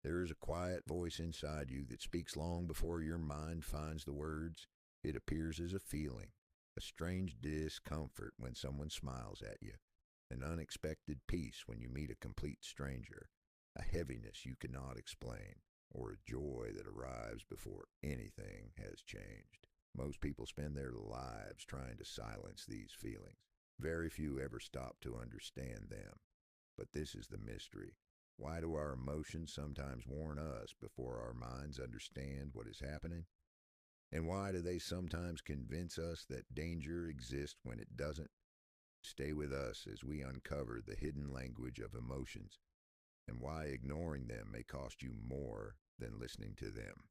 There is a quiet voice inside you that speaks long before your mind finds the words. It appears as a feeling, a strange discomfort when someone smiles at you, an unexpected peace when you meet a complete stranger, a heaviness you cannot explain, or a joy that arrives before anything has changed. Most people spend their lives trying to silence these feelings. Very few ever stop to understand them. But this is the mystery. Why do our emotions sometimes warn us before our minds understand what is happening? And why do they sometimes convince us that danger exists when it doesn't? Stay with us as we uncover the hidden language of emotions and why ignoring them may cost you more than listening to them.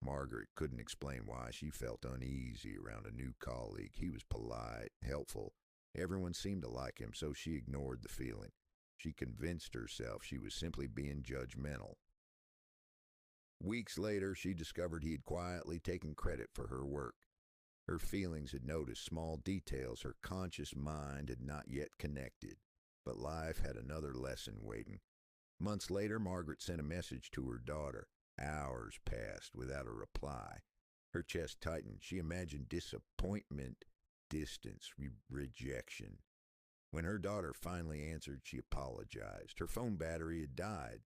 Margaret couldn't explain why she felt uneasy around a new colleague. He was polite, helpful. Everyone seemed to like him, so she ignored the feeling. She convinced herself she was simply being judgmental. Weeks later, she discovered he had quietly taken credit for her work. Her feelings had noticed small details her conscious mind had not yet connected. But life had another lesson waiting. Months later, Margaret sent a message to her daughter. Hours passed without a reply. Her chest tightened. She imagined disappointment, distance, rejection. When her daughter finally answered, she apologized. Her phone battery had died.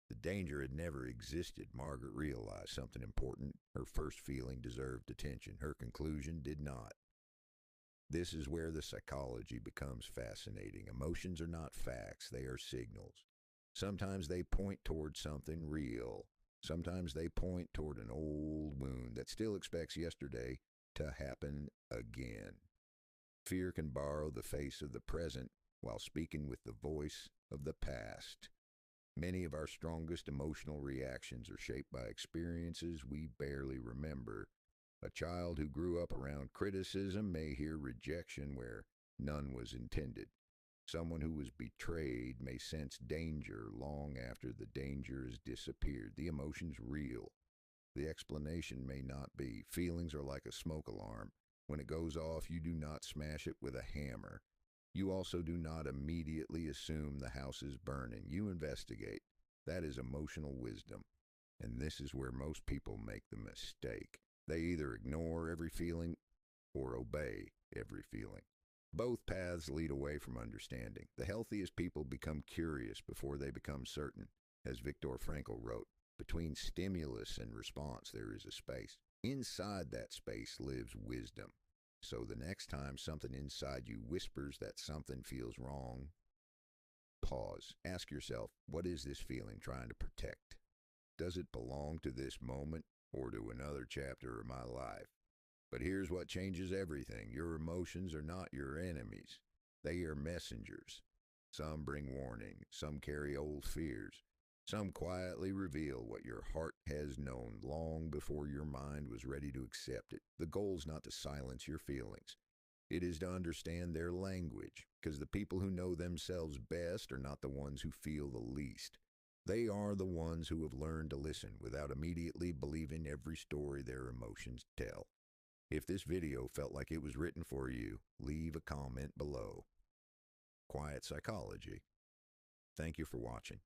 The danger had never existed. Margaret realized something important. Her first feeling deserved attention. Her conclusion did not. This is where the psychology becomes fascinating. Emotions are not facts. They are signals. Sometimes they point toward something real. Sometimes they point toward an old wound that still expects yesterday to happen again. Fear can borrow the face of the present while speaking with the voice of the past. Many of our strongest emotional reactions are shaped by experiences we barely remember. A child who grew up around criticism may hear rejection where none was intended. Someone who was betrayed may sense danger long after the danger has disappeared. The emotion's real. The explanation may not be. Feelings are like a smoke alarm. When it goes off, you do not smash it with a hammer. You also do not immediately assume the house is burning. You investigate. That is emotional wisdom. And this is where most people make the mistake. They either ignore every feeling or obey every feeling. Both paths lead away from understanding. The healthiest people become curious before they become certain. As Viktor Frankl wrote, between stimulus and response there is a space. Inside that space lives wisdom. So the next time something inside you whispers that something feels wrong, pause. Ask yourself, what is this feeling trying to protect? Does it belong to this moment or to another chapter of my life? But here's what changes everything. Your emotions are not your enemies. They are messengers. Some bring warning. Some carry old fears. Some quietly reveal what your heart has known long before your mind was ready to accept it. The goal is not to silence your feelings. It is to understand their language, because the people who know themselves best are not the ones who feel the least. They are the ones who have learned to listen without immediately believing every story their emotions tell. If this video felt like it was written for you, leave a comment below. Quiet Psychology. Thank you for watching.